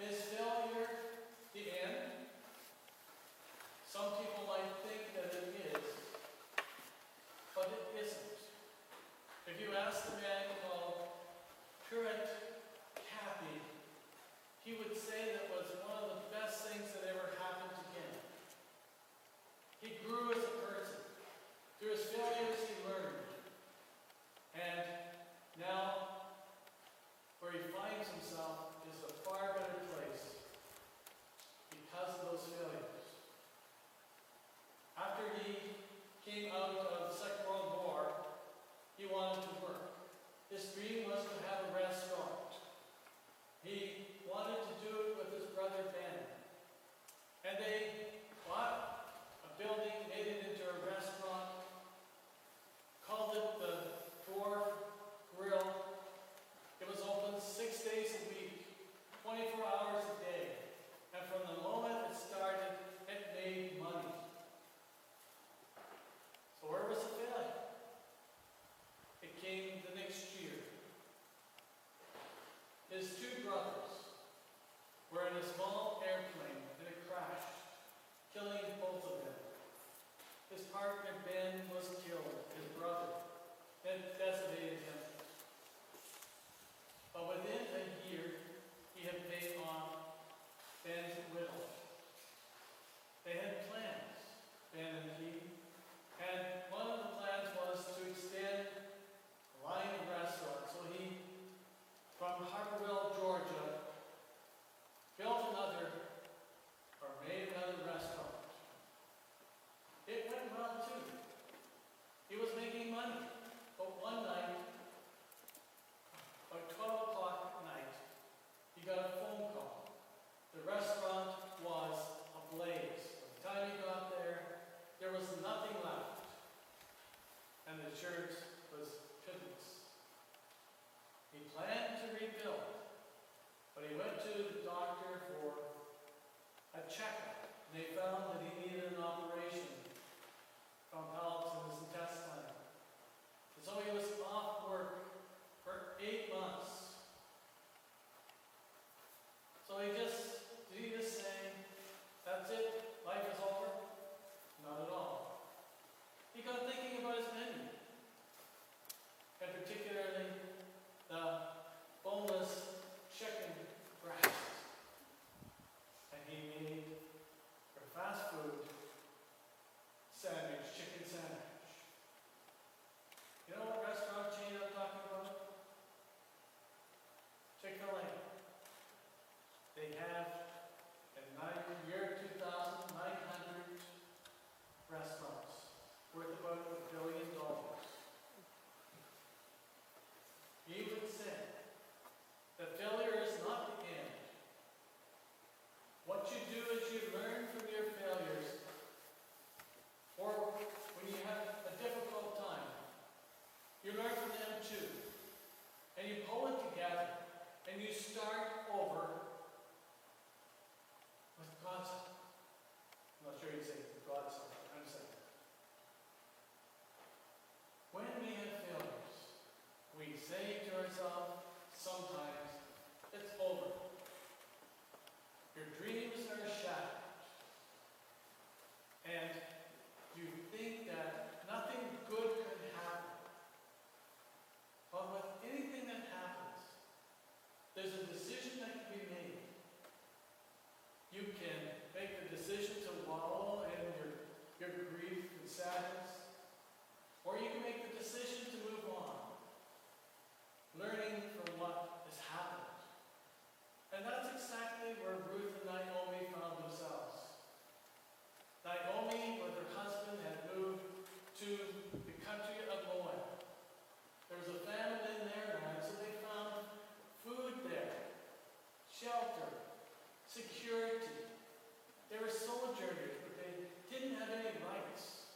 Is failure the end? Some people might think that it is, but it isn't. If you ask the man called Curate Cathy, he would say that was one of the best things that ever happened to him. He grew as a person. Through his failures, he learned. And now, where he finds himself is a far better place because of those failures. After he came out of the Second World War, he wanted to work. His dream was to have a restaurant. He wanted to do it with his brother Ben. And they bought a building, made it into a restaurant, called it the Dwarf Grill. It was open 6 days a week, 24 hours a day. And from the moment it started, it made money. So where was the failure? It came the next year. His two brothers were in a small airplane and it crashed, killing both of them. His partner Ben was killed, his brother. It decimated him. But within a year, he had paid off Ben's widow. They had plans, Ben and he, and one of the plans was to extend a line of restaurants. So he, from Harborville, Georgia, made another restaurant. It went well too. He was making money. But one night, about 12 o'clock at night, he got a phone call. The restaurant was ablaze. By the time he got there was nothing left. And the church was pitiless. He planned to rebuild, but he went to the doctor for a checkup. And they found that he needed an operation from polyps in his intestine. And so he was off work for 8 months. So did he just say, that's it, life is over? Not at all. He got thinking about his menu, and particularly the boneless chicken breast. And he made for fast food sandwich, chicken sandwich. You know what restaurant chain I'm talking about? Chick-fil-A. They have, in the year 2000, 900 restaurants worth about $1 billion. He would say that failure is not the end. What you do is you learn from your failures, or when you have a difficult time, you learn from them too. And you pull it together, and you start over with God's help. I'm not sure you'd say God's help, I'm saying. When we have failures, we say to ourselves sometimes, it's over. Your dreams are shattered. And you think that nothing good could happen. But with anything that happens, there's a decision that can be made. You can make the decision to wallow in your grief and sadness, or you can make the decision to move on, learning from what has happened. And that's exactly where Ruth and Naomi found themselves. Naomi, with her husband, had moved to the country of Moab. There was a famine in their land, so they found food there, shelter, security. They were sojourners, but they didn't have any rights.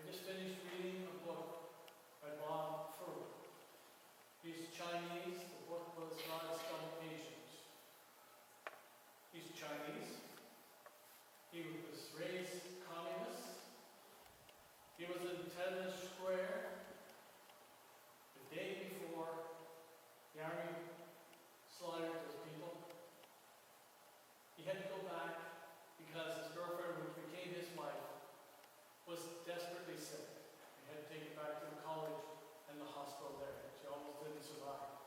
just finished reading a book by Bob Furman. He's Chinese. The book was God's Double Agents. He's Chinese. He was raised communist. He was in Tiananmen Square the day before the army slaughtered those people. He had to go back because his girlfriend, which became his wife, was desperately sick. He had to take her back to the college and the hospital there. She almost didn't survive.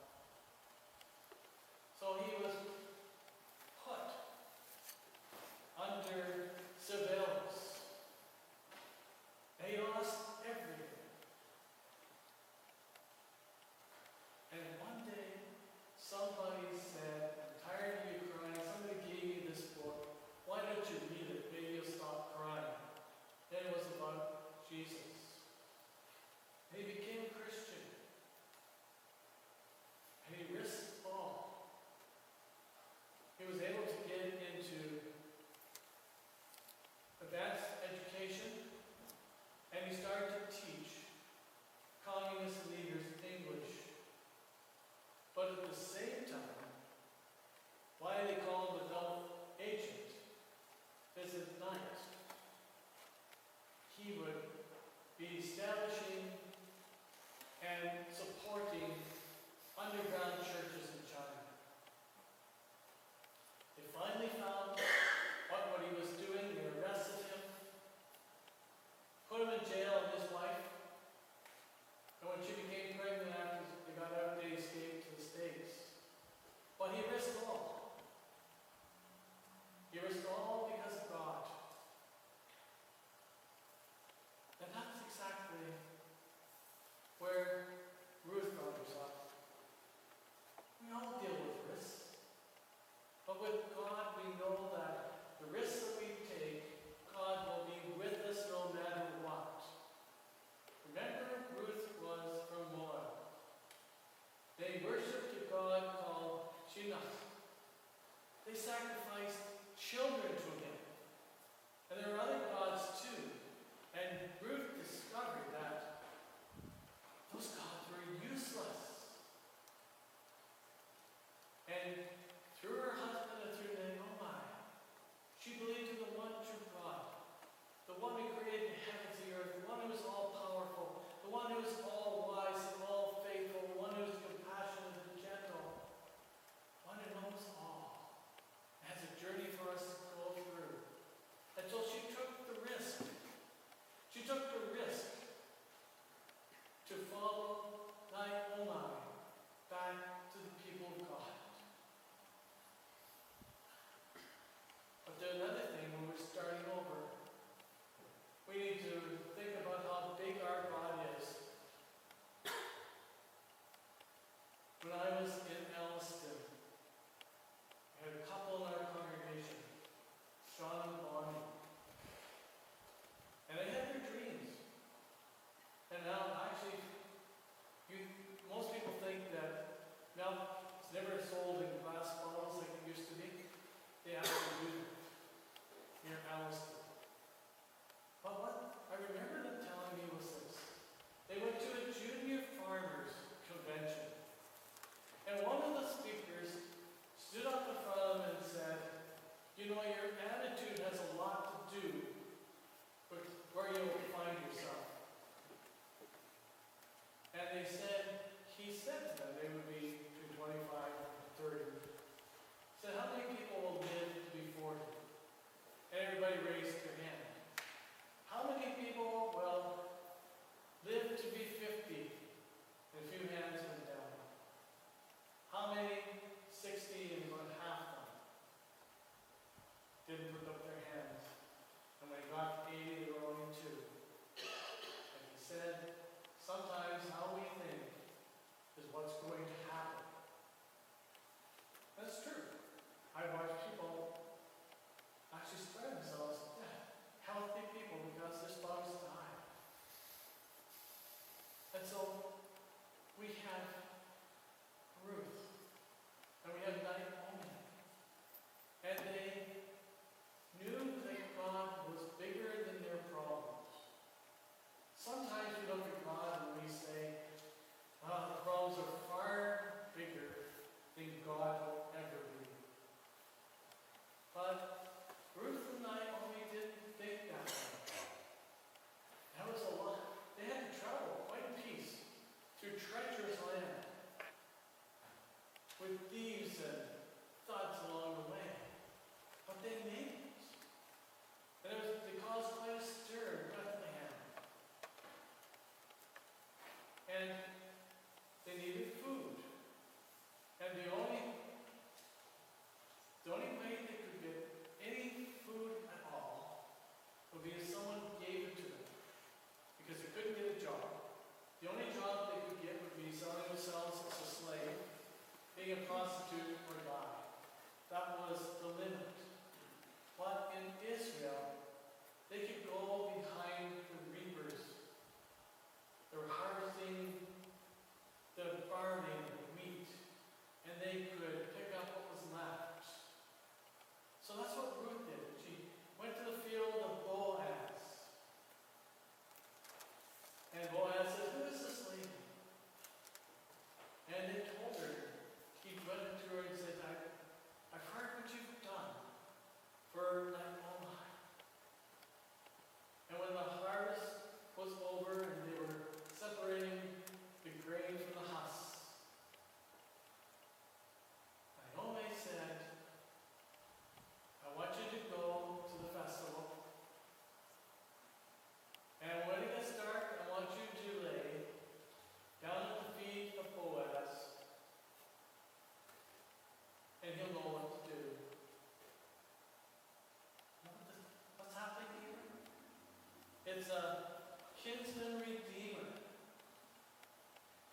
It's a kinsman redeemer.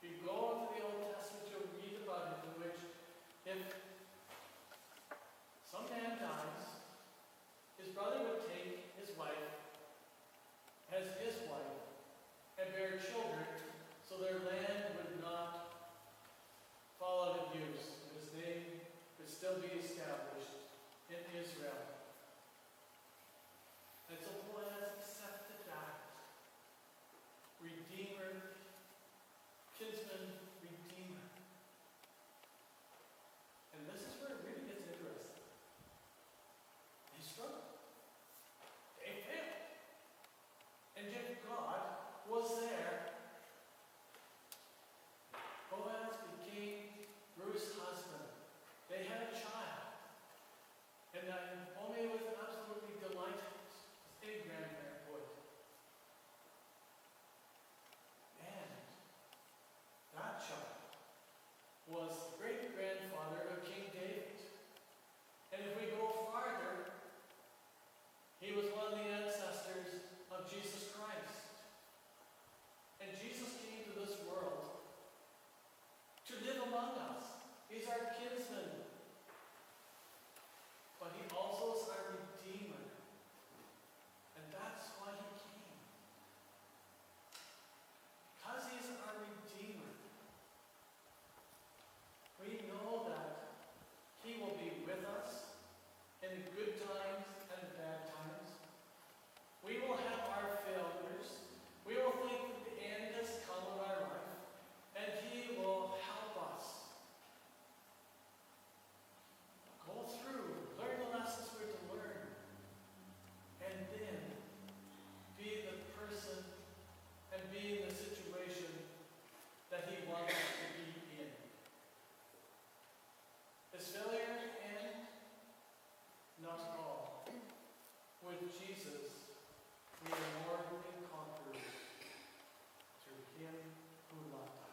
If you go into the Old Testament, you'll read about it, in which if some man dies, his brother would take his wife as his wife and bear children, so their land would not fall out of use, and his name would still be established in Israel. And so Boaz accepted that. Redeemer, kinsman, redeemer. And this is where it really gets interesting. They struggled. They failed. And yet God was there. Boaz became Ruth's husband. They had a child. And Naomi was absolutely delighted, as any grandparent would. And that child was the great-grandfather of King David. And if we go farther, he was one of the ancestors of Jesus Christ. And Jesus came to this world to live among us. He's our kinsman. But he also is our redeemer. And that's why he came. Because he's our redeemer. We know that he will be with us in the good times and the bad times. We will have our failures. We will think that the end has come in our life. And he will help us go through, learn the lessons we're to learn, and then be the person and be in the situation that he wants us to be in. His failure end? Not at all. With Jesus, we are more than conquerors through him who loved us.